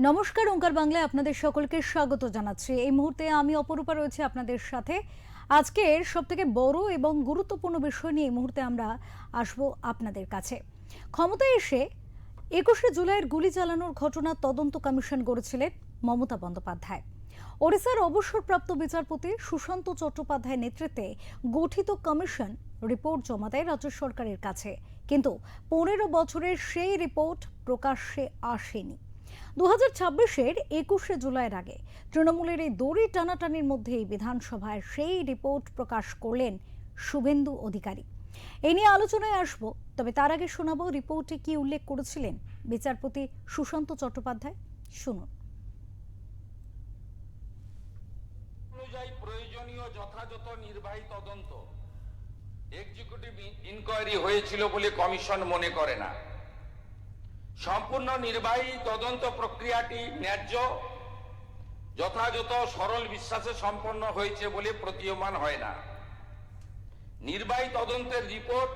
নমস্কার, ওঙ্কার বাংলায় আপনাদের সকলকে স্বাগত জানাচ্ছি। এই মুহূর্তে আমি অপরূপা রয়েছে আপনাদের সাথে। আজকের সবথেকে বড় এবং গুরুত্বপূর্ণ বিষয় নিয়ে এই মুহূর্তে আমরা আসব আপনাদের কাছে। ক্ষমতায় এসে ২১শে জুলাইয়ের গুলি চালানোর ঘটনা তদন্ত কমিশন গড়েছিলেন মমতা বন্দ্যোপাধ্যায়। ওড়িশার অবসরপ্রাপ্ত বিচারপতি সুশান্ত চট্টোপাধ্যায়ের নেতৃত্বে গঠিত কমিশন রিপোর্ট জমা দেয় রাজ্য সরকারের কাছে, কিন্তু ১৫ বছরের সেই রিপোর্ট প্রকাশ্যে আসেনি। ২০২৬-এর ২১শে জুলাইয়ের আগে তৃণমূলের এই দড়ি টানাটানির মধ্যেই বিধানসভায় সেই রিপোর্ট প্রকাশ করলেন শুভেন্দু অধিকারী। এ নিয়ে আলোচনায় আসব, তবে তার আগে শোনাবো রিপোর্টে কি উল্লেখ করেছিলেন বিচারপতি সুশান্ত চট্টোপাধ্যায়। শুনুন। অনুযায়ী প্রয়োজনীয় যথাযথ নির্বাহী তদন্ত এক্সিকিউটিভ ইনকোয়ারি হয়েছিল বলে কমিশন মনে করে না। সম্পূর্ণ নির্বাহী তদন্ত প্রক্রিয়াটি ন্যায্য, যথাযথ, সরল বিশ্বাসে সম্পন্ন হয়েছে বলে প্রতীয়মান হয় না। নির্বাহী তদন্তের রিপোর্ট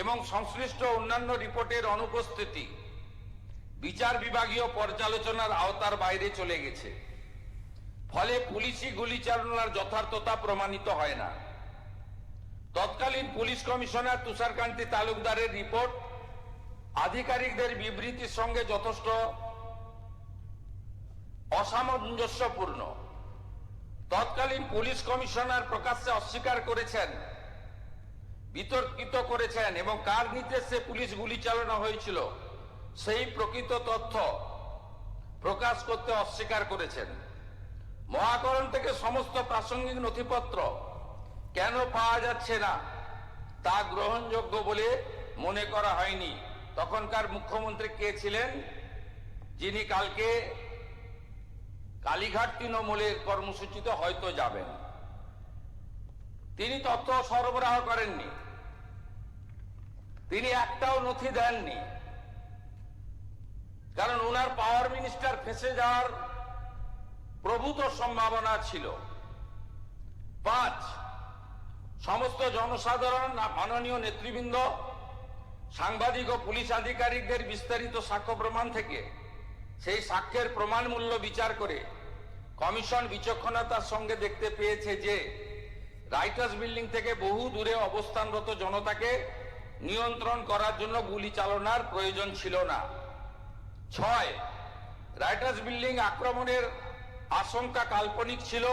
এবং সংশ্লিষ্ট অন্যান্য রিপোর্টের অনুপস্থিতি বিচার বিভাগীয় পর্যালোচনার আওতার বাইরে চলে গেছে। ফলে পুলিশি গুলি চালনার যথার্থতা প্রমাণিত হয় না। তৎকালীন পুলিশ কমিশনার তুষারকান্তি তালুকদারের রিপোর্ট আধিকারিকদের বিবৃতির সঙ্গে যথেষ্ট অসামঞ্জস্যপূর্ণ। তৎকালীন পুলিশ কমিশনার প্রকাশ্যে অস্বীকার করেছেন, বিতর্কিত করেছেন এবং কার নির্দেশে পুলিশ গুলি চালানো হয়েছিল সেই প্রকৃত তথ্য প্রকাশ করতে অস্বীকার করেছেন। মহাকরণ থেকে সমস্ত প্রাসঙ্গিক নথিপত্র কেন পাওয়া যাচ্ছে না তা গ্রহণযোগ্য বলে মনে করা হয়নি। তখনকার মুখ্যমন্ত্রী কে ছিলেন, যিনি কালকে কালীঘাট তৃণমূলের কর্মসূচিতে হয়তো যাবেন। তিনি তথ্য সরবরাহ করেননি, তিনি একটাও নথি দেননি, কারণ ওনার পাওয়ার মিনিস্টার ফেঁসে যাওয়ার প্রভূত সম্ভাবনা ছিল। ৫, সমস্ত জনসাধারণ, মাননীয় নেতৃবৃন্দ, সাংবাদিক ও পুলিশ আধিকারিকদের বিস্তারিত সাক্ষ্য প্রমাণ থেকে সেই সাক্ষ্যের প্রমাণ মূল্য বিচার করে কমিশন বিচক্ষণতার সঙ্গে দেখতে পেয়েছে যে রাইটার্স বিল্ডিং থেকে বহু দূরে অবস্থানরত জনতাকে নিয়ন্ত্রণ করার জন্য গুলি চালানোর প্রয়োজন ছিল না। ৬, রাইটার্স বিল্ডিং আক্রমণের আশঙ্কা কাল্পনিক ছিল।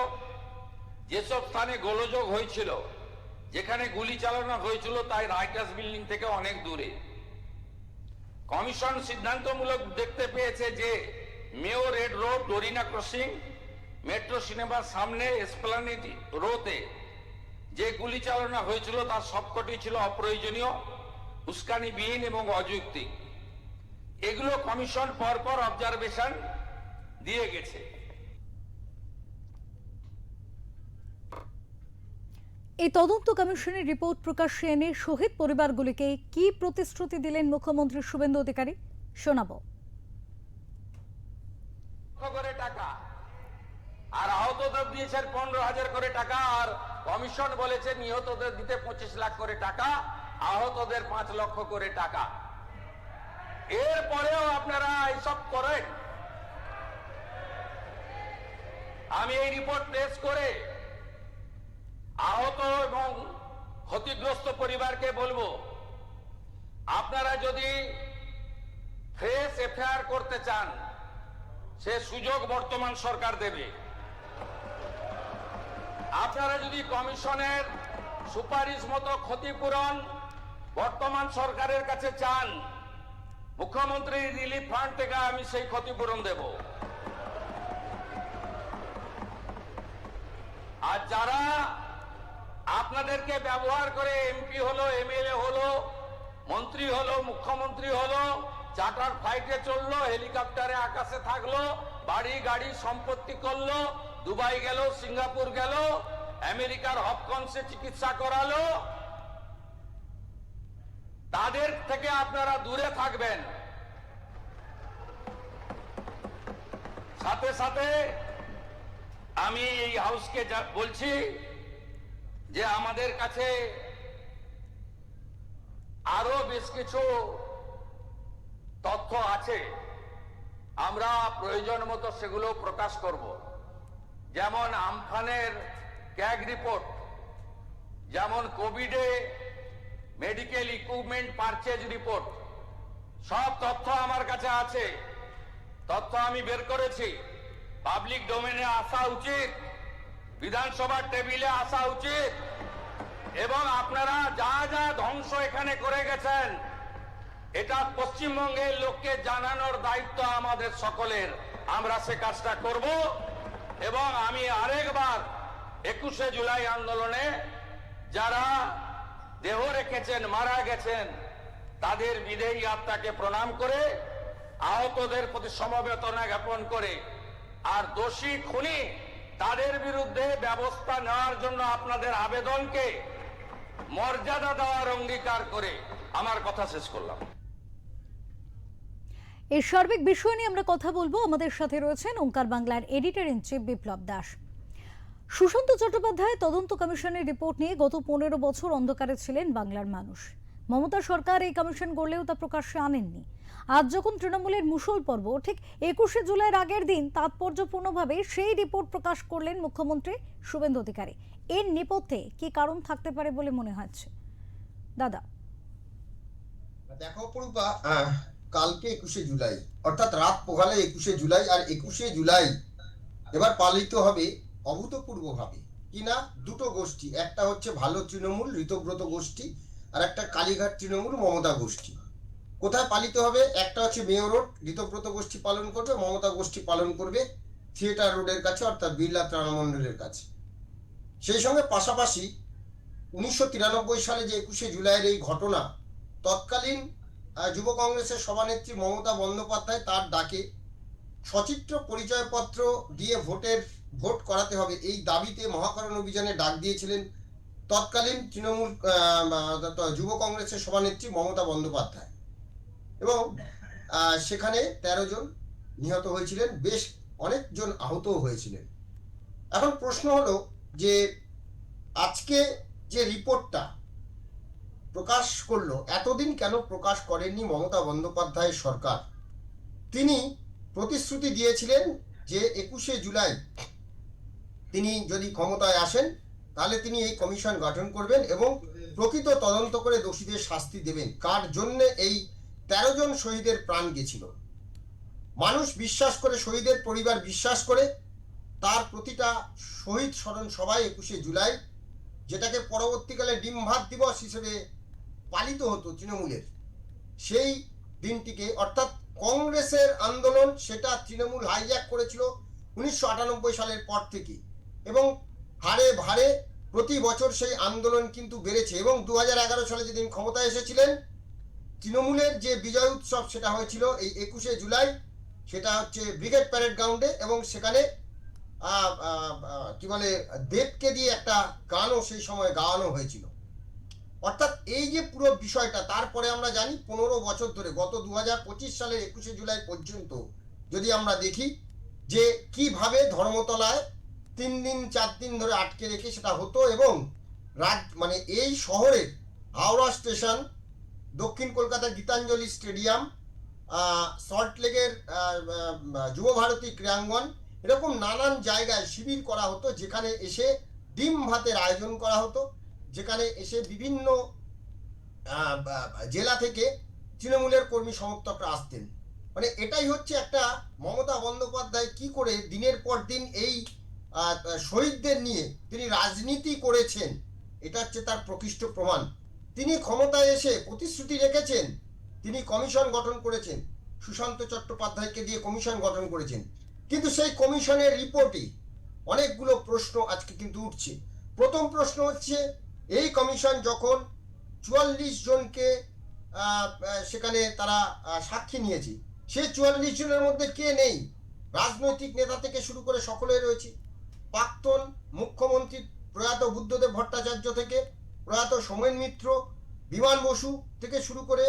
যেসব স্থানে গোলযোগ হয়েছিল, যেখানে গুলি চালানো হয়েছিল, তাই রাইটার্স বিল্ডিং থেকে অনেক দূরে। কমিশন সিদ্ধান্তমূলক দেখতে পেয়েছে যে mayor red road, Dorina crossing, metro সিনেমার সামনে এসপ্লানেড রোতে যে গুলি চালানো হয়েছিল তার সবকটি ছিল অপ্রয়োজনীয়, উস্কানিবিহীন এবং অযৌক্তিক। এগুলো কমিশন পরপর অবজারভেশন দিয়ে গেছে। এই তদন্ত কমিশনের রিপোর্ট প্রকাশ্যে এনে শহীদ পরিবারগুলিকে কি প্রতিশ্রুতি দিলেন মুখ্যমন্ত্রী শুভেন্দু অধিকারী, শোনাবো। করে টাকা আর আহতদের দিয়েছেন ১৫,০০০ করে টাকা, আর কমিশন বলেছে নিহতদের দিতে ২৫ লাখ করে টাকা, আহতদের ৫ লক্ষ করে টাকা। এরপরেও আপনারা এইসব করেন। আমি এই রিপোর্ট পেশ করে আহত এবং ক্ষতিগ্রস্ত পরিবারকে বলবো, আপনারা যদি ফ্রেশ এফআইআর করতে চান সে সুযোগ বর্তমান সরকার দেবে। আপনারা যদি কমিশনের সুপারিশ মতো ক্ষতিপূরণ বর্তমান সরকারের কাছে চান, মুখ্যমন্ত্রী রিলিফ ফান্ড থেকে আমি সেই ক্ষতিপূরণ দেব। আর যারা আপনাদেরকে ব্যবহার করে এমপি হলো, এমএলএ হলো, মন্ত্রী হলো, মুখ্যমন্ত্রী হলো, চার্টার ফ্লাইটে চললো, হেলিকপ্টারে আকাশে থাকলো, বাড়ি গাড়ি সম্পত্তি করলো, দুবাই গেল, সিঙ্গাপুর গেল, আমেরিকার হপকন্সে চিকিৎসা করালো, তাদের থেকে আপনারা দূরে থাকবেন। সাথে সাথে আমি এই হাউসকে বলছি যে আমাদের কাছে আরো বেশ কিছু তথ্য আছে আমরা প্রয়োজন মতো সেগুলো প্রকাশ করব। যেমন আমফানের ক্যাগ রিপোর্ট, যেমন কোভিডে মেডিকেল ইকুইপমেন্ট পারচেজ রিপোর্ট, সব তথ্য আমার কাছে আছে। তথ্য আমি বের করেছি। পাবলিক ডোমেনে আসা উচিত, বিধানসভার টেবিলে আসা উচিত, এবং আপনারা যা যা ধ্বংস এখানে করে গেছেন এটা পশ্চিমবঙ্গের লোককে জানানোর দায়িত্ব আমাদের সকলের। আমরা সে কাজটা করব। এবং আমি আরেকবার 21শে জুলাই আন্দোলনে যারা দেহ রেখেছেন, মারা গেছেন, তাদের বিদেহী আত্মাকে প্রণাম করে, আহতদের প্রতি সমবেদনা জ্ঞাপন করে, আর দোষী খুনি তাদের বিরুদ্ধে ব্যবস্থা নেওয়ার জন্য আপনাদের আবেদনকে মর্যাদা দেওয়ার অঙ্গীকার করে আমার কথা শেষ করলাম। এই সার্বিক বিষয় নিয়ে আমরা কথা বলবো। আমাদের সাথে রয়েছেন ওঙ্কার বাংলার এডিটর ইন চিফ বিপ্লব দাস। সুশান্ত চট্টোপাধ্যায় তদন্ত কমিশনের রিপোর্ট নিয়ে গত 15 বছর অন্ধকারে ছিলেন বাংলার মানুষ। মমতা সরকার এই কমিশন গড়লেও তা প্রকাশ্যে আনেননি। আজ যখন তৃণমূলের মুষল পর্ব, ঠিক 21শে জুলাইয়ের আগের দিন তাৎপর্যপূর্ণভাবে সেই রিপোর্ট প্রকাশ করলেন মুখ্যমন্ত্রী শুভেন্দু অধিকারী। এর নেপথ্যে কি কারণ থাকতে পারে বলে মনে হচ্ছে দাদা? দেখো পূর্বা, কালকে 21শে জুলাই, অর্থাৎ রাত পোহালে 21শে জুলাই, আর 21শে জুলাই এবার পালিত হবে অভূতপূর্বভাবে। কিনা দুটো গোষ্ঠী, একটা হচ্ছে ভালো তৃণমূল ঋতব্রত গোষ্ঠী, আর একটা কালীঘাট তৃণমূল মমতা গোষ্ঠী। কোথায় পালিত হবে? একটা হচ্ছে মেয়র রোড, ঋতব্রত গোষ্ঠী পালন করবে, মমতা গোষ্ঠী পালন করবে থিয়েটার রোডের কাছে, অর্থাৎ বিড়লা ত্রাণমণ্ডলের কাছে। সেই সঙ্গে পাশাপাশি 1993 সালে যে 21শে জুলাইয়ের এই ঘটনা, তৎকালীন যুব কংগ্রেসের সভানেত্রী মমতা বন্দ্যোপাধ্যায় তার ডাকে সচিত্র পরিচয়পত্র দিয়ে ভোট করাতে হবে এই দাবিতে মহাকরণ অভিযানে ডাক দিয়েছিলেন তৎকালীন তৃণমূল যুব কংগ্রেসের সভানেত্রী মমতা বন্দ্যোপাধ্যায়। এবং সেখানে 13 জন নিহত হয়েছিলেন, বেশ অনেকজন আহতও হয়েছিলেন। এখন প্রশ্ন হলো যে আজকে যে রিপোর্টটা প্রকাশ করলো, এতদিন কেন প্রকাশ করেননি মমতা বন্দ্যোপাধ্যায়ের সরকার? তিনি প্রতিশ্রুতি দিয়েছিলেন যে 21শে জুলাই তিনি যদি ক্ষমতায় আসেন তাহলে তিনি এই কমিশন গঠন করবেন এবং প্রকৃত তদন্ত করে দোষীদের শাস্তি দেবেন। কার জন্য এই 13 জন শহীদের প্রাণ গেছিল? মানুষ বিশ্বাস করে, শহীদের পরিবার বিশ্বাস করে, তার প্রতিটা শহীদ স্মরণ সভায় 21শে জুলাই, যেটাকে পরবর্তীকালে ডিম ভাত দিবস হিসেবে পালিত হতো তৃণমূলের, সেই দিনটিকে, অর্থাৎ কংগ্রেসের আন্দোলন, সেটা তৃণমূল হাইজ্যাক করেছিল 1998 সালের পর থেকে, এবং হারে ভারে প্রতি বছর সেই আন্দোলন কিন্তু বেড়েছে। এবং 2011 সালে যেদিন ক্ষমতায় এসেছিলেন, তৃণমূলের যে বিজয় উৎসব সেটা হয়েছিল এই 21শে জুলাই, সেটা হচ্ছে ব্রিগেড প্যারেড গ্রাউন্ডে, এবং সেখানে কি বলে দেবকে দিয়ে একটা গানও সেই সময় গাওয়ানো হয়েছিল। অর্থাৎ এই যে পুরো বিষয়টা, তারপরে আমরা জানি 15 বছর ধরে, গত 2025 সালের 21শে জুলাই পর্যন্ত যদি আমরা দেখি যে কিভাবে ধর্মতলায় 3 দিন 4 দিন ধরে আটকে রেখে সেটা হতো, এবং মানে এই শহরের হাওড়া স্টেশন, দক্ষিণ কলকাতার গীতাঞ্জলি স্টেডিয়াম, সল্টলেকের যুবভারতী ক্রীড়াঙ্গন, এরকম নানান জায়গায় শিবির করা হতো, যেখানে এসে ডিম ভাতের আয়োজন করা হতো, যেখানে এসে বিভিন্ন জেলা থেকে তৃণমূলের কর্মী সমর্থকরা আসতেন। মানে এটাই হচ্ছে একটা মমতা বন্দ্যোপাধ্যায় কি করে দিনের পর দিন এই শহীদদের নিয়ে তিনি রাজনীতি করেছেন, এটা হচ্ছে তার প্রকৃষ্ট প্রমাণ। তিনি ক্ষমতায় এসে প্রতিশ্রুতি রেখেছেন, তিনি কমিশন গঠন করেছেন, সুশান্ত চট্টোপাধ্যায়কে দিয়ে কমিশন গঠন করেছেন, কিন্তু সেই কমিশনের রিপোর্টে অনেকগুলো প্রশ্ন আজকে কিন্তু উঠছে। প্রথম প্রশ্ন হচ্ছে, এই কমিশন যখন 44 জনকে সেখানে তারা সাক্ষী নিয়েছে, সেই 44 জনের মধ্যে কে নেই? রাজনৈতিক নেতা থেকে শুরু করে সকলে রয়েছে। প্রাক্তন মুখ্যমন্ত্রী প্রয়াত বুদ্ধদেব ভট্টাচার্য থেকে প্রয়াত সোমেন মিত্র, বিমান বসু থেকে শুরু করে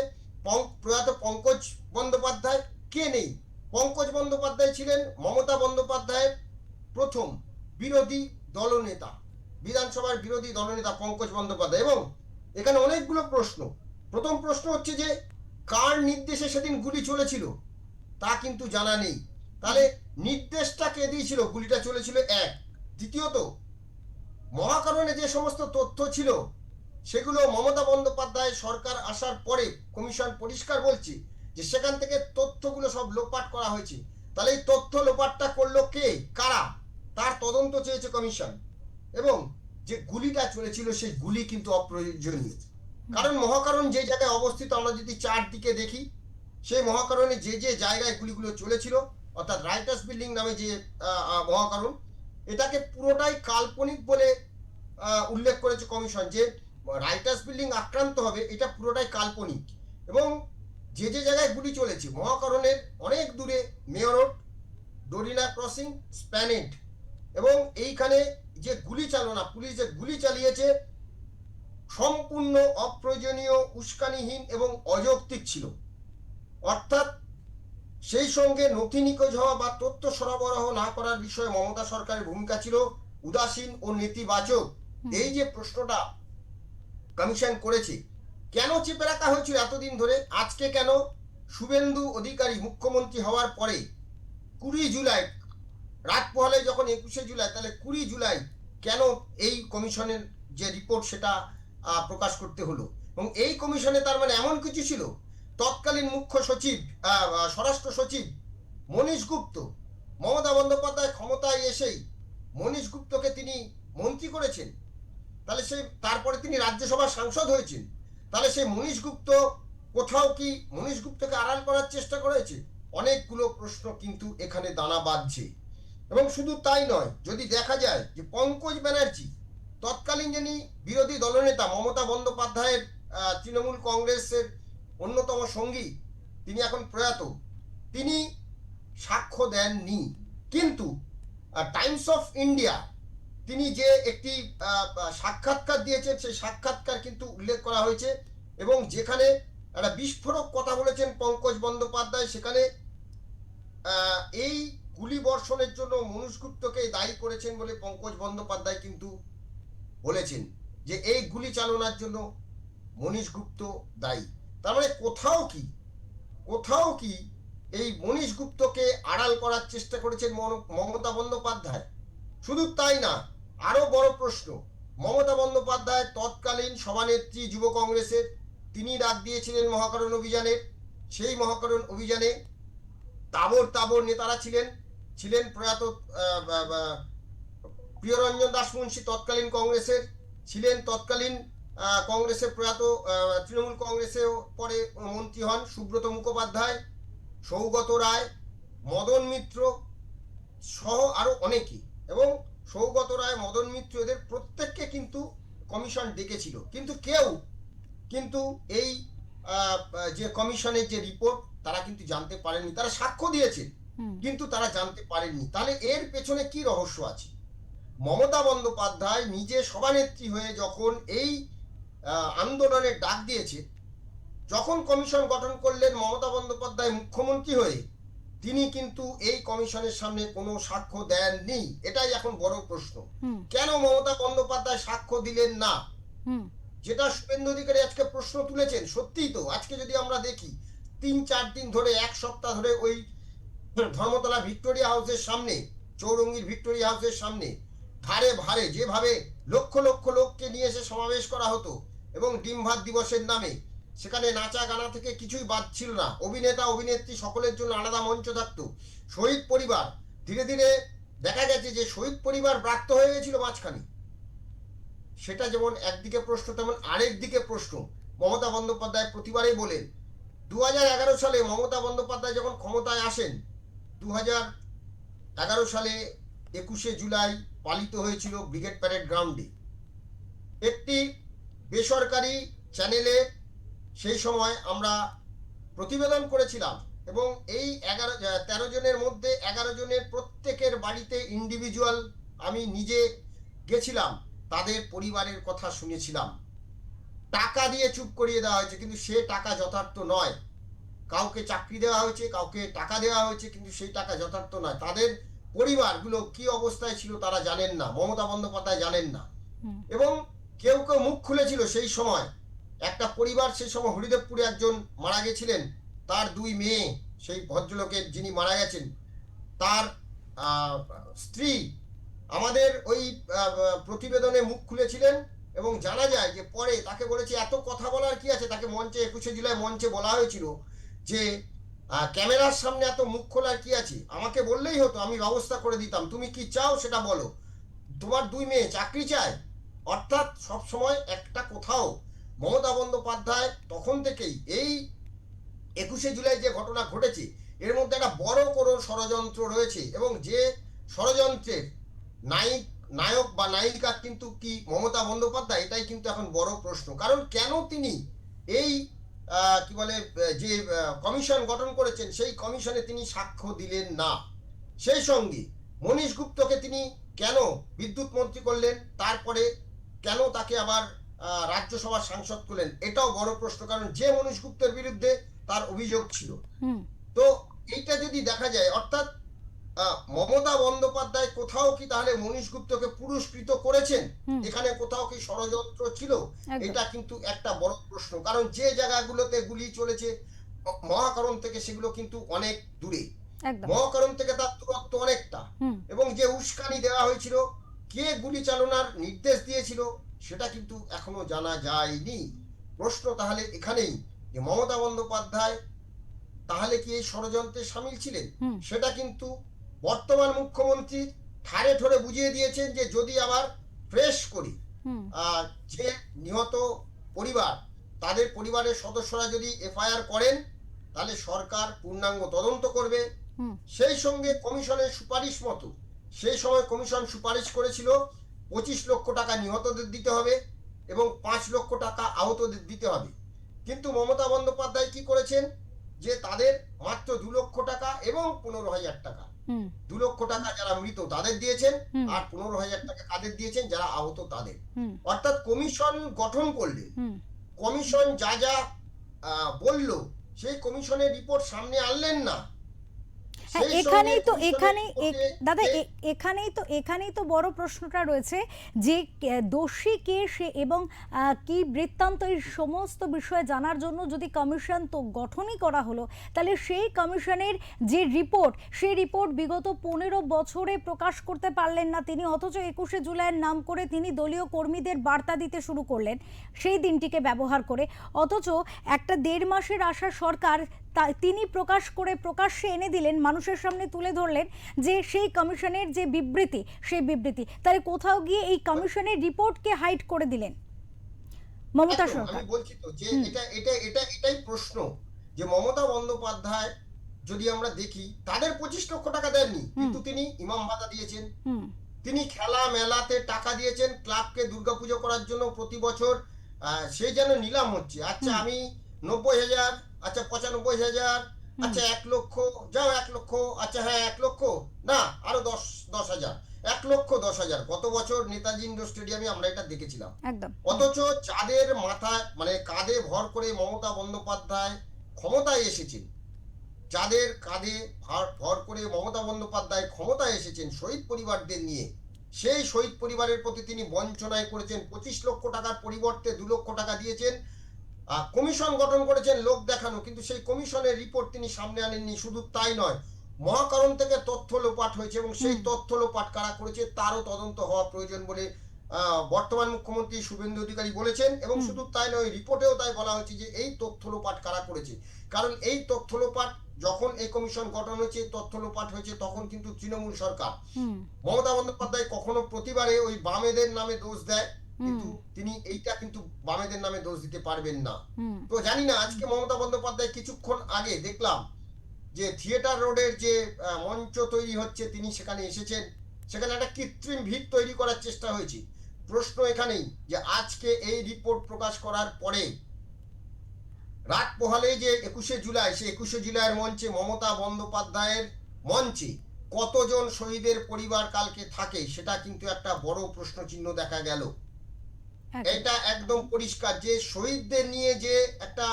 প্রয়াত পঙ্কজ বন্দ্যোপাধ্যায়, কে নেই? পঙ্কজ বন্দ্যোপাধ্যায় ছিলেন মমতা বন্দ্যোপাধ্যায়ের প্রথম বিরোধী দলনেতা, বিধানসভার বিরোধী দলনেতা পঙ্কজ বন্দ্যোপাধ্যায়। এবং এখানে অনেকগুলো প্রশ্ন। প্রথম প্রশ্ন হচ্ছে যে কার নির্দেশে সেদিন গুলি চলেছিল? তা কিন্তু জানা নেই। তাহলে নির্দেশটা কে দিয়েছিল? গুলিটা চলেছিল এক। দ্বিতীয়ত, মহাকারণে যে সমস্ত তথ্য ছিল সেগুলো মমতা বন্দ্যোপাধ্যায় সরকার আসার পরে কমিশন পরিষ্কার বলছে যে সেখান থেকে তথ্যগুলো সব লোপাট করা হয়েছে। তাহলে এই তথ্য লোপাটটা করলো কে, কারা, তার তদন্ত চেয়েছে কমিশন। এবং যে গুলিটা চলেছিল সেই গুলি কিন্তু অপ্রয়োজনীয়, কারণ মহাকারণ যে জায়গায় অবস্থিত, আমরা যদি চারদিকে দেখি সেই মহাকারণে যে যে জায়গায় গুলিগুলো চলেছিল, অর্থাৎ রাইটার্স বিল্ডিং নামে যে মহাকারণ, এটাকে পুরোটাই কাল্পনিক বলে উল্লেখ করেছে কমিশন, যে রাইটার্স বিল্ডিং আক্রান্ত হবে এটা পুরোটাই কাল্পনিক। এবং যে যে জায়গায় গুলি চলেছে মহাকারণের অনেক দূরে, মেয়র রোড, ডোরিনা ক্রসিং, স্প্যানেড, এবং এইখানে যে গুলি চালনা, পুলিশ যে গুলি চালিয়েছে সম্পূর্ণ অপ্রয়োজনীয়, উস্কানিহীন এবং অযৌক্তিক ছিল। অর্থাৎ সেই সঙ্গে নথি নিখোঁজ হওয়া বা তথ্য সরবরাহ না করার বিষয়ে মমতা সরকারের ভূমিকা ছিল উদাসীন ও নেতিবাচক। এই যে প্রশ্নটা কমিশন করেছে, কেন চেপে রাখা হয়েছিল এতদিন ধরে, আজকে কেন শুভেন্দু অধিকারী মুখ্যমন্ত্রী হওয়ার পরে 20 জুলাই রাত পোহালে, যখন 21শে জুলাই, তাহলে 20 জুলাই কেন এই কমিশনের যে রিপোর্ট সেটা প্রকাশ করতে হলো? এবং এই কমিশনে তার মানে এমন কিছু ছিল, তৎকালীন মুখ্য সচিব, স্বরাষ্ট্র সচিব মনীশ গুপ্ত, মমতা বন্দ্যোপাধ্যায় ক্ষমতায় এসেই মনীশ গুপ্তকে তিনি মন্ত্রী করেছেন, তাহলে সেই তারপরে তিনি রাজ্যসভার সাংসদ হয়েছেন, তাহলে সেই মনীশ গুপ্ত কোথাও কি মনীশ গুপ্তকে আড়াল করার চেষ্টা করেছে? অনেকগুলো প্রশ্ন কিন্তু এখানে দানা বাঁধছে। এবং শুধু তাই নয়, যদি দেখা যায় যে পঙ্কজ ব্যানার্জি, তৎকালীন যিনি বিরোধী দলনেতা মমতা বন্দ্যোপাধ্যায়ের তৃণমূল কংগ্রেসের অন্যতম সঙ্গী, তিনি এখন প্রয়াত, তিনি সাক্ষ্য দেননি। কিন্তু টাইমস অফ ইন্ডিয়া তিনি যে একটি সাক্ষাৎকার দিয়েছেন, সেই সাক্ষাৎকার কিন্তু উল্লেখ করা হয়েছে, এবং যেখানে একটা বিস্ফোরক কথা বলেছেন পঙ্কজ বন্দ্যোপাধ্যায়, সেখানে এই গুলি বর্ষণের জন্য মনীশ গুপ্তকে দায়ী করেছেন বলে পঙ্কজ বন্দ্যোপাধ্যায় কিন্তু বলেছেন যে এই গুলি চালনার জন্য মনীশ গুপ্ত দায়ী। তার মানে কোথাও কি এই মনীশ গুপ্তকে আড়াল করার চেষ্টা করেছেন মমতা বন্দ্যোপাধ্যায়? শুধু তাই না, আরো বড় প্রশ্ন, মমতা বন্দ্যোপাধ্যায় তৎকালীন সভানেত্রী যুব কংগ্রেসের, তিনি ডাক দিয়েছিলেন মহাকারণ অভিযানের। সেই মহাকারণ অভিযানে তাবর নেতারা ছিলেন প্রয়াত প্রিয়রঞ্জন দাসমুন্সী তৎকালীন কংগ্রেসের, ছিলেন তৎকালীন কংগ্রেসের প্রয়াত তৃণমূল কংগ্রেসেও পরে মন্ত্রী হন সুব্রত মুখোপাধ্যায়, সৌগত রায়, মদন মিত্র সহ আরো অনেকে। এবং সৌগত রায়, মদন মিত্র, এদের প্রত্যেককে কিন্তু কমিশন ডেকেছিল, কিন্তু কেউ কিন্তু এই যে কমিশনের যে রিপোর্ট তারা কিন্তু জানতে পারেননি। তারা সাক্ষ্য দিয়েছে কিন্তু তারা জানতে পারেননি। তাহলে এর পেছনে কি রহস্য আছে? মমতা বন্দ্যোপাধ্যায় নিজে সভানেত্রী হয়ে যখন এই আন্দোলনের ডাক দিয়েছে, যখন কমিশন গঠন করলেন মমতা বন্দ্যোপাধ্যায় মুখ্যমন্ত্রী হয়ে, তিনি কিন্তু এই কমিশনের সামনে কোনো সাক্ষ্য দেননি। এটাই এখন বড় প্রশ্ন, কেন মমতা বন্দ্যোপাধ্যায় সাক্ষ্য দিলেন না? যেটা শুভেন্দু অধিকারী আজকে প্রশ্ন তুলেছেন, সত্যিই তো আজকে যদি আমরা দেখি 3-4 দিন ধরে, এক সপ্তাহ ধরে ওই ধর্মতলা ভিক্টোরিয়া হাউসের সামনে, চৌরঙ্গীর ভিক্টোরিয়া হাউসের সামনে ধারে ভারে যেভাবে লক্ষ লক্ষ লোককে নিয়ে এসে সমাবেশ করা হতো, এবং ডিম ভাত দিবসের নামে সেখানে নাচা গানা থেকে কিছুই বাদ ছিল না, অভিনেতা অভিনেত্রী সকলের জন্য আলাদা মঞ্চ থাকতো। শহীদ পরিবার, ধীরে ধীরে দেখা গেছে যে শহীদ পরিবার ব্রাত্য হয়ে গেছিল মাঝখানে। সেটা যেমন একদিকে প্রশ্ন, তেমন আরেক দিকে প্রশ্ন। মমতা বন্দ্যোপাধ্যায় প্রতিবারই বলেন, 2011 সালে মমতা বন্দ্যোপাধ্যায় যখন ক্ষমতায় আসেন, 2011 সালে 21শে জুলাই পালিত হয়েছিল ব্রিগেড প্যারেড গ্রাউন্ডে। একটি বেসরকারি চ্যানেলে সেই সময় আমরা প্রতিবেদন করেছিলাম, এবং এই 13 জনের মধ্যে 11 জনের প্রত্যেকের বাড়িতে ইন্ডিভিজুয়াল আমি নিজে গেছিলাম, তাদের পরিবারের কথা শুনেছিলাম। টাকা দিয়ে চুপ করিয়ে দেওয়া হয়েছে, কিন্তু সে টাকা যথার্থ নয়। কাউকে চাকরি দেওয়া হয়েছে, কাউকে টাকা দেওয়া হয়েছে, কিন্তু সেই টাকা যথার্থ নয়। তাদের পরিবারগুলো কি অবস্থায় ছিল তারা জানেন না, মমতা বন্দ্যোপাধ্যায় জানেন না। এবং কেউ কেউ মুখ খুলেছিল সেই সময়। একটা পরিবার সেই সময় হরিদেবপুরে একজন মারা গেছিলেন, তার 2 মেয়ে সেই ভদ্রলোকের যিনি মারা গেছেন তার আহ, স্ত্রী আমাদের ওই প্রতিবেদনে মুখ খুলেছিলেন এবং জানা যায় যে পরে তাকে বলেছে এত কথা বলার কি আছে, তাকে মঞ্চে 21শে জুলাই মঞ্চে বলা হয়েছিল যে ক্যামেরার সামনে এত মুখ খোলার কি আছে, আমাকে বললেই হতো, আমি ব্যবস্থা করে দিতাম, তুমি কি চাও সেটা বলো, তোমার 2 মেয়ে চাকরি চায়। অর্থাৎ সব সময় একটা কোথাও মমতা বন্দ্যোপাধ্যায় তখন থেকেই এই 21শে জুলাই যে ঘটনা ঘটেছে এর মধ্যে একটা বড় কোনো ষড়যন্ত্র রয়েছে, এবং যে ষড়যন্ত্রের নায়ক বা নায়িকা কিন্তু কি মমতা বন্দ্যোপাধ্যায়, এটাই কিন্তু এখন বড় প্রশ্ন। কারণ কেন তিনি এই কি বলে যে কমিশন গঠন করেছেন সেই কমিশনে তিনি সাক্ষ্য দিলেন না, সেই সঙ্গে মনীশ গুপ্তকে তিনি কেন বিদ্যুৎ মন্ত্রী করলেন, তারপরে কেন তাকে আবার রাজ্যসভার সাংসদ করলেন, এটাও বড় প্রশ্ন। কারণ যে মনীশ গুপ্তের বিরুদ্ধে তার অভিযোগ ছিল। তো এইটা যদি দেখা যায়, অর্থাৎ মমতা বন্দ্যোপাধ্যায় কোথাও কি তাহলে মনীশ গুপ্তকে পুরস্কৃত করেছেন, এখানে কোথাও কি ষড়যন্ত্র ছিল, এটা কিন্তু একটা বড় প্রশ্ন। কারণ যে জায়গাগুলোতে গুলি চলেছে মহাকরণ থেকে সেগুলো কিন্তু অনেক দূরে, মহাকরণ থেকে তার দূরত্ব অনেকটা, এবং যে উস্কানি দেওয়া হয়েছিল, কে গুলি চালনার নির্দেশ দিয়েছিল সেটা কিন্তু এখনো জানা যায়নি। প্রশ্ন তাহলে এখানেই যে মমতা বন্দ্যোপাধ্যায় তাহলে কি এই ষড়যন্ত্রে সামিল ছিলেন, সেটা কিন্তু বর্তমান মুখ্যমন্ত্রী ঠারে ঠোরে বুঝিয়ে দিয়েছেন যে যদি আবার ফ্রেশ করি যে নিহত পরিবার তাদের পরিবারের সদস্যরা যদি এফআইআর করেন তাহলে সরকার পূর্ণাঙ্গ তদন্ত করবে। সেই সঙ্গে কমিশনের সুপারিশ মতো সেই সময় কমিশন সুপারিশ করেছিল 25 লক্ষ টাকা নিহতদের দিতে হবে এবং 5 লক্ষ টাকা আহতদের দিতে হবে, কিন্তু মমতা বন্দ্যোপাধ্যায় কি করেছেন যে তাদের মাত্র 2 লক্ষ টাকা এবং 15,000 টাকা, 2 লক্ষ টাকা যারা মৃত তাদের দিয়েছেন আর 15,000 টাকা কাদের দিয়েছেন, যারা আহত তাদের। অর্থাৎ কমিশন গঠন করলে কমিশন যা যা বলল সেই কমিশনের রিপোর্ট সামনে আনলেন না। এখানেই তো বড় প্রশ্নটা রয়েছে যে দোষী কে সে এবং কি বৃত্তান্ত, এই সমস্ত বিষয়ে জানার জন্য যদি কমিশন তো গঠনই করা হলো, তাহলে সেই কমিশনের যে রিপোর্ট সেই রিপোর্ট বিগত 15 বছরে প্রকাশ করতে পারলেন না তিনি, অথচ 21শে জুলাইয়ের নাম করে তিনি দলীয় কর্মীদের বার্তা দিতে শুরু করলেন সেই দিনটিকে ব্যবহার করে, অথচ একটা 1.5 মাসের আশা সরকার তিনি প্রকাশ করে প্রকাশ্যে এনে দিলেন, মানুষের সামনে তুলে ধরলেন যে সেই কমিশনের যে বিবৃতি সেই বিবৃতি, তাহলে কোথাও গিয়ে এই কমিশনের রিপোর্টকে হাইড করে দিলেন মমতা সরকার। আমি বলছি তো যে এটাই প্রশ্ন যে মমতা বন্দ্যোপাধ্যায় যদি আমরা দেখি তাদের 25 লক্ষ টাকা দেননি, কিন্তু তিনি ইমাম ভাতা দিয়েছেন, তিনি খেলা মেলাতে টাকা দিয়েছেন, ক্লাবকে দুর্গাপুজো করার জন্য প্রতি বছর সেই যেন নিলাম হচ্ছে, আচ্ছা আমি 90,000, আচ্ছা 95,000, আচ্ছা 1 লক্ষ, যাও 1 লক্ষ, আচ্ছা হ্যাঁ 1 লক্ষ না আরো 10,000, 1 লক্ষ 10,000 গত বছর নেতাজি ইন্ডোর স্টেডিয়ামে আমরা এটা দেখেছিলাম। অথচ যাদের মাথায় মানে কাঁধে ভর করে মমতা বন্দ্যোপাধ্যায় ক্ষমতায় এসেছেন, যাদের কাঁধে ভর করে মমতা বন্দ্যোপাধ্যায় ক্ষমতায় এসেছেন শহীদ পরিবারদের নিয়ে, সেই শহীদ পরিবারের প্রতি তিনি বঞ্চনায় করেছেন, 25 লক্ষ টাকার পরিবর্তে 2 লক্ষ টাকা দিয়েছেন, কমিশন গঠন করেছেন লোক দেখানো, কিন্তু সেই কমিশনের রিপোর্ট তিনি সামনে আনেননি। শুধু তাই নয়, মহাকরণ থেকে তথ্য লোপাট হয়েছে এবং সেই তথ্য লোপাট কারা করেছে তারও তদন্ত হওয়া প্রয়োজন বলে বর্তমান মুখ্যমন্ত্রী শুভেন্দু অধিকারী বলেছেন, এবং শুধু তাই নয় রিপোর্টেও তাই বলা হয়েছে যে এই তথ্য লোপাট কারা করেছে। কারণ এই তথ্য লোপাট যখন এই কমিশন গঠন হয়েছে, তথ্য লোপাট হয়েছে, তখন কিন্তু তৃণমূল সরকার, মমতা বন্দ্যোপাধ্যায় কখনো প্রতিবারে ওই বামেদের নামে দোষ দেয়, কিন্তু তিনি এইটা কিন্তু বামেদের নামে দোষ দিতে পারবেন না। তো জানি না, আজকে মমতা বন্দ্যোপাধ্যায় কিছুক্ষণ আগে দেখলাম যে থিয়েটার রোডের যে মঞ্চ তৈরি হচ্ছে তিনি সেখানে এসেছেন, সেখানে একটা কৃত্রিম ভিত তৈরি করার চেষ্টা হয়েছে। প্রশ্ন এখানেই যে আজকে এই রিপোর্ট প্রকাশ করার পরে রাত পোহালে যে 21শে জুলাই, সেই 21শে জুলাইয়ের মঞ্চে মমতা বন্দ্যোপাধ্যায়ের মঞ্চে কতজন শহীদের পরিবার কালকে থাকে সেটা কিন্তু একটা বড় প্রশ্ন চিহ্ন দেখা গেল। এটা একদম পরিষ্কার যে শহীদদের নিয়ে যে একটা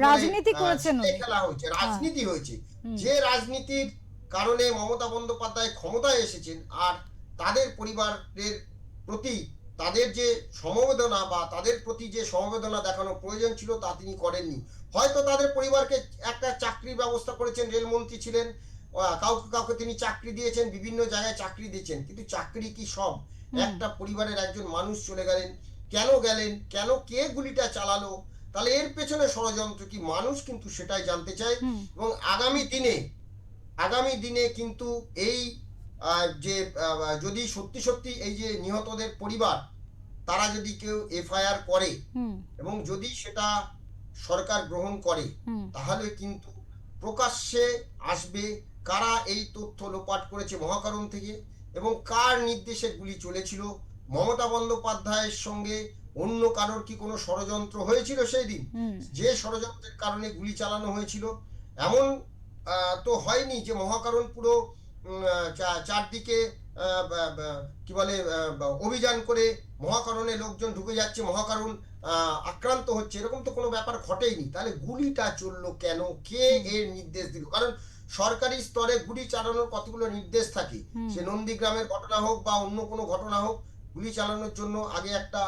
রাজনীতি করেছেন, খেলা হয়েছে, রাজনীতি হয়েছে, যে রাজনীতির কারণে মমতা বন্দ্যোপাধ্যায় ক্ষমতায় এসেছেন আর তাদের পরিবারের প্রতি তাদের যে সমবেদনা বা তাদের প্রতি যে সমবেদনা দেখানো প্রয়োজন ছিল তা তিনি করেননি। হয়তো তাদের পরিবারকে একটা চাকরির ব্যবস্থা করেছেন, রেলমন্ত্রী ছিলেন, কাউকে কাউকে তিনি চাকরি দিয়েছেন, বিভিন্ন জায়গায় চাকরি দিয়েছেন, কিন্তু চাকরি কি সব? একটা পরিবারের একজন মানুষ চলে গেলেন, কেন গেলেন, কেন, কে গুলিটা চালালো, তাহলে এর পেছনে ষড়যন্ত্র কি? মানুষ কিন্তু সেটাই জানতে চায়। এবং আগামী দিনে কিন্তু এই যে যদি সত্যি সত্যি এই যে নিহতদের পরিবার, তারা যদি কেউ এফআইআর করে এবং যদি সেটা সরকার গ্রহণ করে, তাহলে কিন্তু প্রকাশ্যে আসবে কারা এই তথ্য লোপাট করেছে মহাকারণ থেকে এবং কার নির্দেশে গুলি চলেছিল। মমতা বন্দ্যোপাধ্যায়ের সঙ্গে অন্য কারোর কি কোনো ষড়যন্ত্র হয়েছিল সেই দিন? যে ষড়যন্ত্রের কারণে গুলি চালানো হয়েছিল এমন তো হয়নি যে মহাকারণ পুরো চারদিকে কি বলে অভিযান করে মহাকারণে লোকজন ঢুকে যাচ্ছে, মহাকারণ আক্রান্ত হচ্ছে, এরকম তো কোনো ব্যাপার ঘটেইনি। তাহলে গুলিটা চললো কেন? কে এর নির্দেশ দিল? কারণ সরকারি স্তরে গুলি চালানোর কতগুলো নির্দেশ থাকে, সে নন্দীগ্রামের ঘটনা হোক বা অন্য কোনো ঘটনা হোক, গুলি চালানোর জন্য আগে একটা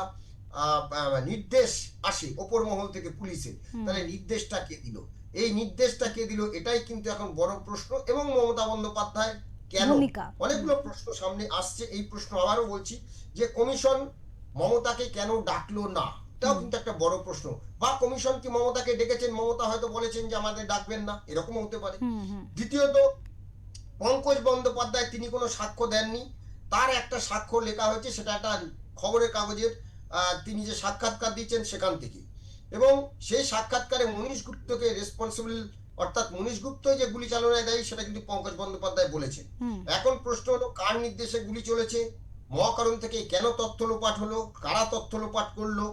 নির্দেশ আসে ওপর মহল থেকে পুলিশের। তাহলে নির্দেশটা কে দিল? এই নির্দেশটা কে দিল? এটাই কিন্তু এখন বড় প্রশ্ন। এবং মমতা বন্দ্যোপাধ্যায় কেন, অনেকগুলো প্রশ্ন সামনে আসছে। এই প্রশ্ন আবারও বলছি যে কমিশন মমতাকে কেন ডাকলো না, এটাও কিন্তু একটা বড় প্রশ্ন। বা কমিশন কি মমতাকে ডেকেছেন, মমতা হয়তো বলেছেন যে আমাদের ডাকবেন না, এরকম হতে পারে। দ্বিতীয়ত, পঙ্কজ বন্দ্যোপাধ্যায় তিনি কোনো সাক্ষ্য দেননি, তার একটা সাক্ষ্য লেখা হয়েছে, সেটা একটা খবরের কাগজের তিনি যে সাক্ষাৎকার দিচ্ছেন সেখান থেকে, এবং সেই সাক্ষাৎকারে মনীশ গুপ্তকে রেসপন্সিবল, অর্থাৎ মনীশ গুপ্ত যে গুলি চালনায় দায়ী সেটা কিন্তু পঙ্কজ বন্দ্যোপাধ্যায় বলেছেন। এখন প্রশ্ন হলো কার নির্দেশে গুলি চলেছে, মহাকারণ থেকে কেন তথ্য লোপাট হলো, কারা তথ্য লোপাট করলো,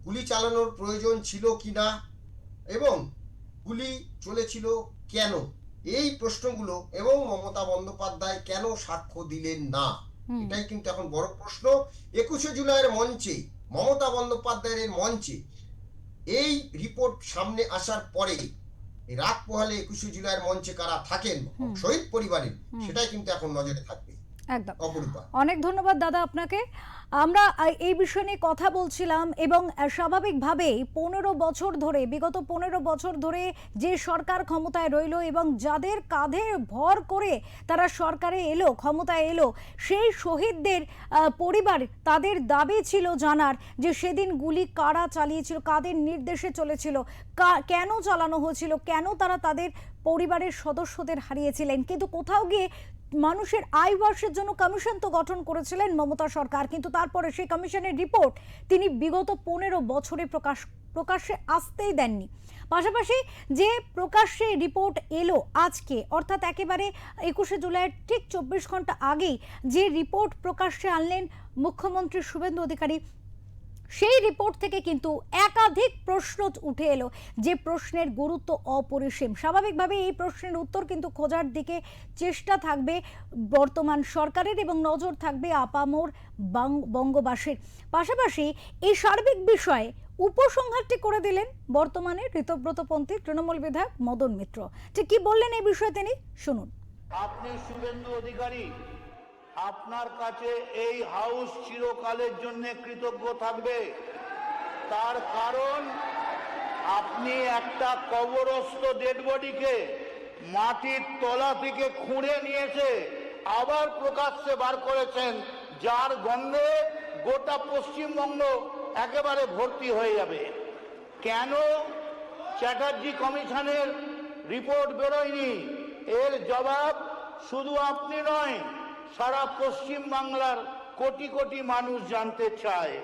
গুলি চালানোর প্রয়োজন ছিল কিনা এবং গুলি চলেছিল কেন, এই প্রশ্নগুলো, এবং মমতা বন্দ্যোপাধ্যায় কেন সাক্ষ্য দিলেন না, এটাই কিন্তু এখন বড় প্রশ্ন। 21শে জুলাইয়ের মঞ্চে, মমতা বন্দ্যোপাধ্যায়ের মঞ্চে এই রিপোর্ট সামনে আসার পরে রাত পোহালে 21শে জুলাইয়ের মঞ্চে কারা থাকেন শহীদ পরিবারের, সেটাই কিন্তু এখন নজরে থাকবে। একদম। অপরূপা, অনেক ধন্যবাদ দাদা আপনাকে। আমরা এই বিষয় নিয়ে কথা বলছিলাম এবং স্বাভাবিকভাবেই 15 বছর ধরে, বিগত 15 বছর ধরে যে সরকার ক্ষমতায় রইল এবং যাদের কাঁধে ভর করে তারা সরকারে এলো, ক্ষমতায় এলো, সেই শহীদদের পরিবার, তাদের দাবি ছিল জানার যে সেদিন গুলি কারা চালিয়েছিল, কাদের নির্দেশে চলেছিল, কেন চালানো হয়েছিল, কেন তারা তাদের পরিবারের সদস্যদের হারিয়েছিলেন। কিন্তু কোথাও গিয়ে মানুষের আইওয়াশের জন্য কমিশন তো গঠন করেছিলেন মমতা সরকার, কিন্তু তারপরে সেই কমিশনের রিপোর্ট তিনি বিগত 15 বছরে প্রকাশ্যে আসতেই দেননি। পাশাপাশি যে প্রকাশ্যে রিপোর্ট এলো আজকে, অর্থাৎ একেবারে 21শে জুলাইয়ের ঠিক 24 ঘন্টা আগেই যে রিপোর্ট প্রকাশ্যে আনলেন মুখ্যমন্ত্রী শুভেন্দু অধিকারী, সেই রিপোর্ট থেকে কিন্তু একাধিক প্রশ্ন উঠে এলো, যে প্রশ্নের গুরুত্ব অপরিসীম। স্বাভাবিকভাবে এই প্রশ্নের উত্তর কিন্তু খোঁজার দিকে চেষ্টা থাকবে বর্তমান সরকারের এবং নজর থাকবে আপামর বঙ্গবাসীর। পাশাপাশি এই সার্বিক বিষয়ে উপসংহারটি করে দিলেন বর্তমানে ঋতব্রতপন্থী তৃণমূল বিধায়ক মদন মিত্র। ঠিক কি বললেন এই বিষয়ে তিনি শুনুন। আপনি শুভেন্দু অধিকারী, আপনার কাছে এই হাউস চিরকালের জন্য কৃতজ্ঞ থাকবে। তার কারণ আপনি একটা কবরস্থ ডেড বডিকে মাটির তলা থেকে খুঁড়ে নিয়েছে আবার প্রকাশ্যে বার করেছেন, যার গন্ধে গোটা পশ্চিমবঙ্গ একেবারে ভর্তি হয়ে যাবে। কেন চ্যাটার্জি কমিশনের রিপোর্ট বেরোয়নি, এর জবাব শুধু আপনি নয়, সারা পশ্চিম বাংলার কোটি কোটি মানুষ জানতে চায়।